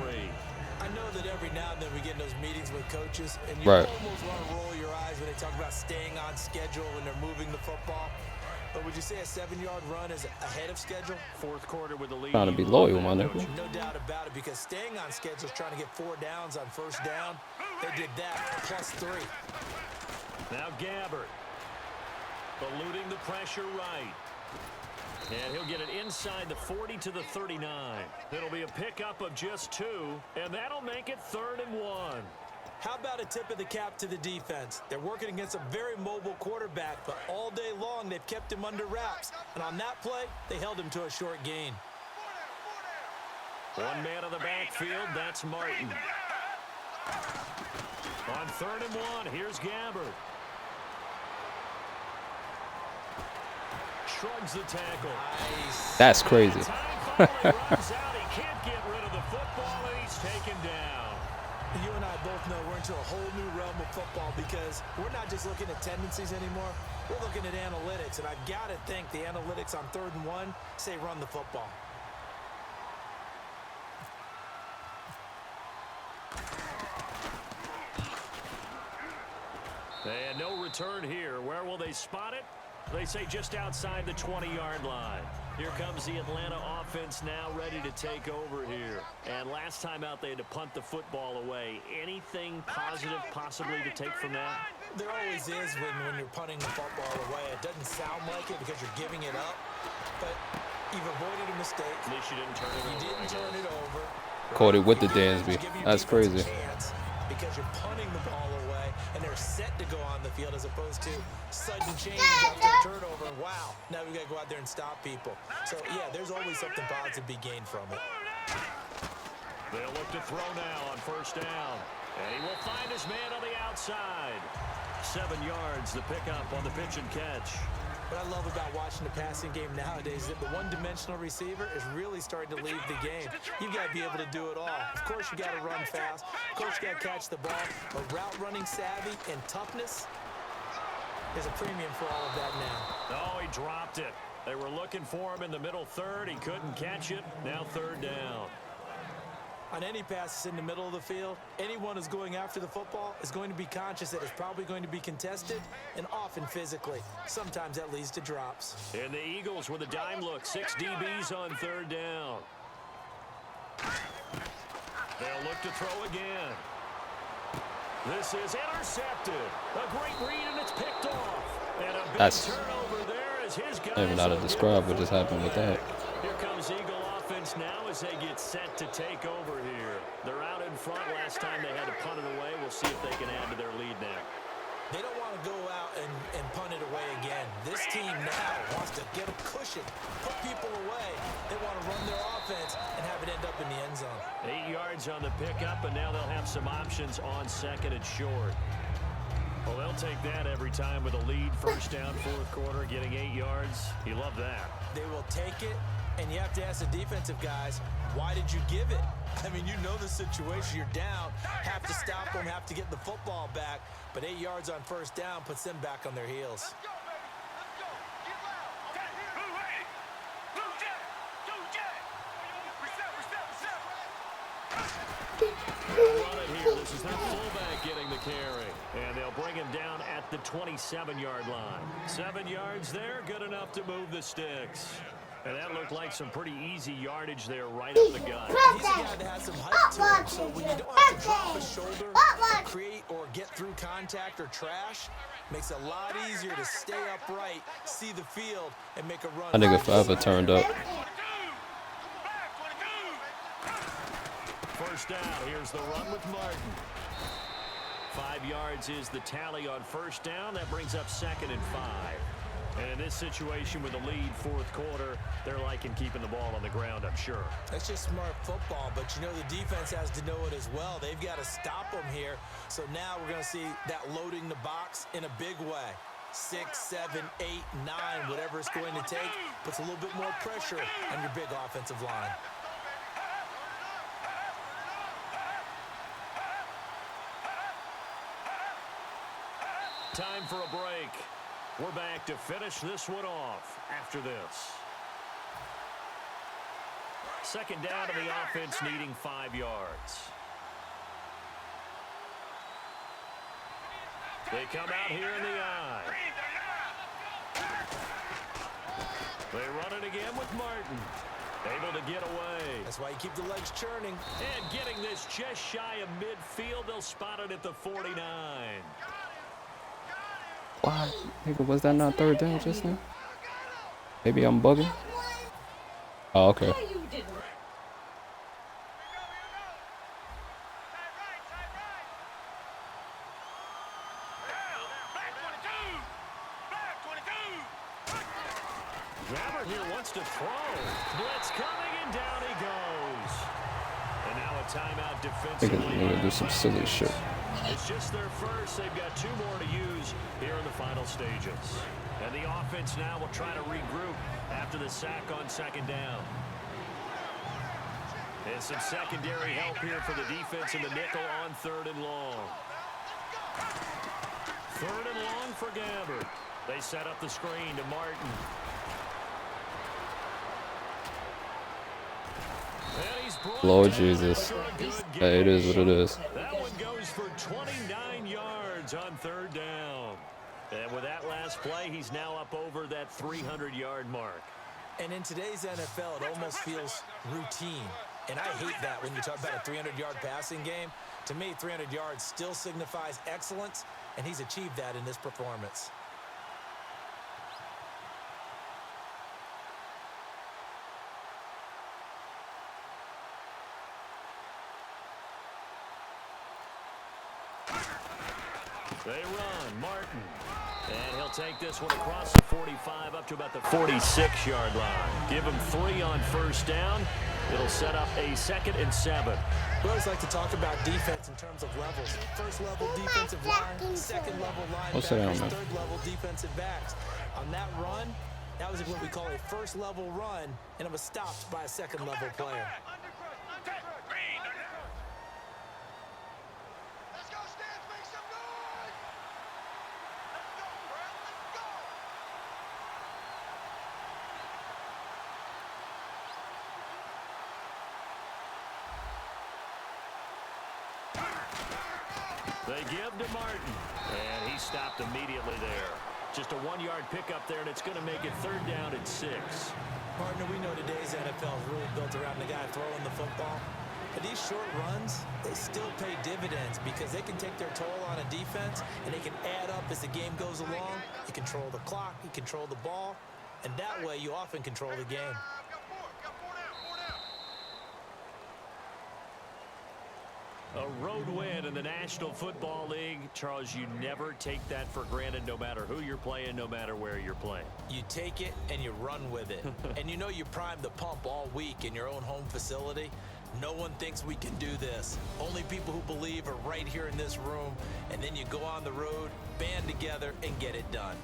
I know that every now and then we get in those meetings with coaches, and you Right. almost want to roll your eyes when they talk about staying on schedule when they're moving the football. But would you say a 7-yard run is ahead of schedule? 4th quarter with the lead. Trying to be loyal, my nigga. No doubt about it, because staying on schedule is trying to get 4 downs on first down. They did that, plus 3. Now Gabbert. Eluding the pressure right. And he'll get it inside the 40 to the 39. It'll be a pickup of just 2, and that'll make it 3rd and 1. How about a tip of the cap to the defense? They're working against a very mobile quarterback, but all day long they've kept him under wraps. And on that play, they held him to a short gain. One man on the backfield, that's Martin. On 3rd and 1, here's Gabbert. Shrugs the tackle. Nice. That's crazy. Time finally runs out. He can't get rid of the football, and he's taken down. You and I both know we're into a whole new realm of football because we're not just looking at tendencies anymore. We're looking at analytics, and I've got to think the analytics on 3rd and 1 say run the football. And no return here. Where will they spot it? They say just outside the 20-yard line. Here comes the Atlanta offense now ready to take over here. And last time out, they had to punt the football away. Anything positive possibly to take from that? There always is when you're punting the football away. It doesn't sound like it because you're giving it up, but you've avoided a mistake. At least you didn't turn it over. You didn't turn it over. Caught it with the Dansby. That's crazy. Because you're punting the ball away and they're set to go on the field as opposed to sudden change after a turnover. Wow, now we got to go out there and stop people. So, yeah, there's always something positive to be gained from it. They'll look to throw now on first down. And he will find his man on the outside. 7 yards, the pickup on the pitch and catch. What I love about watching the passing game nowadays is that the one-dimensional receiver is really starting to leave the game. You've got to be able to do it all. Of course, you got to run fast. Of course, you got to catch the ball. But route running savvy and toughness is a premium for all of that now. Oh, he dropped it. They were looking for him in the middle third. He couldn't catch it. Now third down. On any passes in the middle of the field, anyone who's going after the football is going to be conscious that it's probably going to be contested and often physically. Sometimes that leads to drops. And the Eagles with a dime look. 6 DBs on third down. They'll look to throw again. This is intercepted. A great read, and it's picked off. And a big turnover there as his guys. I don't even know how to describe what just happened with that. Here comes Eagle offense now as they get set to take over here. They're out in front. Last time they had to punt it away. We'll see if they can add to their lead now. They don't want to go out and punt it away again. This team now wants to get a cushion, put people away. They want to run their offense and have it end up in the end zone. 8 yards on the pickup, and now they'll have some options on second and short. Well, they'll take that every time with a lead. First down, fourth quarter, getting 8 yards. You love that. They will take it, and you have to ask the defensive guys, why did you give it? I mean, you know the situation. You're down, have to stop them, have to get the football back. But 8 yards on first down puts them back on their heels. They'll run it here. This is their fullback getting the carry. And they'll bring him down at the 27-yard line. 7 yards there, good enough to move the sticks. And that looked like some pretty easy yardage there right up the gut. He's a guy that has some height to him, so when you don't have to drop a shoulder, create or get through contact or trash, makes it a lot easier to stay upright, see the field, and make a run. I think if I ever turned up. First down, here's the run with Martin. 5 yards is the tally on first down. That brings up second and 5. And in this situation with a lead fourth quarter, they're liking keeping the ball on the ground, I'm sure. That's just smart football, but you know the defense has to know it as well. They've got to stop them here. So now we're going to see that loading the box in a big way. 6, 7, 8, 9, whatever it's going to take, puts a little bit more pressure on your big offensive line. Time for a break. We're back to finish this one off after this. Second down to the offense needing 5 yards. They come out here in the eye. They run it again with Martin. Able to get away. That's why you keep the legs churning. And getting this just shy of midfield. They'll spot it at the 49. Why? Nigga, was that not third down just now? Maybe I'm bugging? Oh, okay. Gabbert here wants to throw. Blitz coming, and down he goes. And now a timeout defensively. They're gonna do some silly shit. It's just their first. They've got 2 more to use here in the final stages. And the offense now will try to regroup after the sack on second down. And some secondary help here for the defense in the nickel on third and long. Third and long for Gabbert. They set up the screen to Martin. Lord Jesus. Hey, it is what it is. That one goes for 29 yards on third down. And with that last play, he's now up over that 300-yard mark. And in today's NFL, it almost feels routine. And I hate that when you talk about a 300-yard passing game. To me, 300 yards still signifies excellence, and he's achieved that in this performance. They run, Martin. And he'll take this one across the 45 up to about the 46-yard line. Give him 3 on first down. It'll set up a 2nd and 7. We always like to talk about defense in terms of levels. First-level defensive line, second-level linebackers, third-level defensive backs. On that run, that was what we call a first-level run, and it was stopped by a second-level player. They give to Martin, and he stopped immediately there. Just a 1-yard pickup there, and it's going to make it 3rd down and 6. Partner, we know today's NFL is really built around the guy throwing the football. But these short runs, they still pay dividends because they can take their toll on a defense, and they can add up as the game goes along. You control the clock, you control the ball, and that way you often control the game. A road win in the National Football League. Charles, you never take that for granted no matter who you're playing, no matter where you're playing. You take it and you run with it. And you know you primed the pump all week in your own home facility. No one thinks we can do this. Only people who believe are right here in this room. And then you go on the road, band together, and get it done.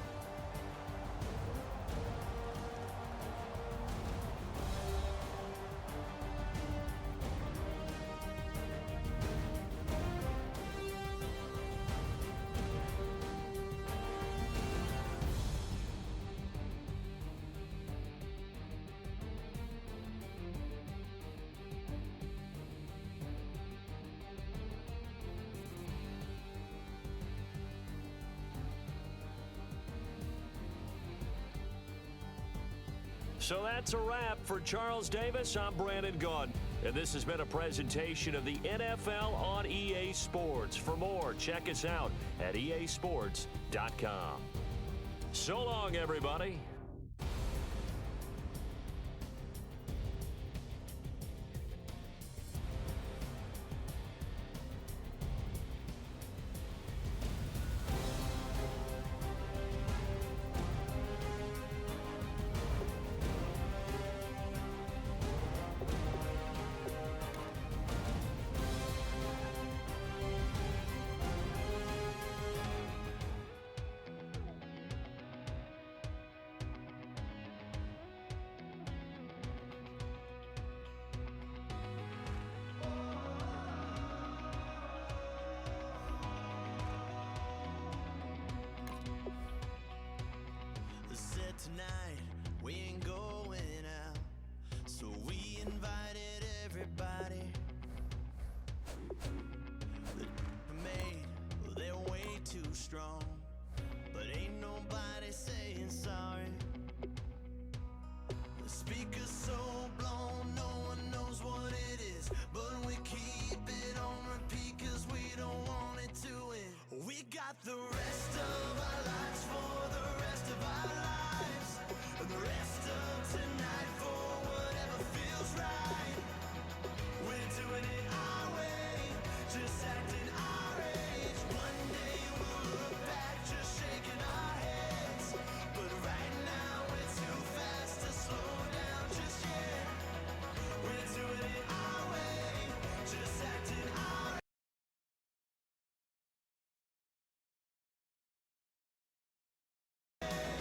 So that's a wrap for Charles Davis. I'm Brandon Gunn, and this has been a presentation of the NFL on EA Sports. For more, check us out at easports.com. So long, everybody. Tonight we ain't going out, so we invited everybody. The made, well, they're way too strong, but ain't nobody saying sorry. The speaker's so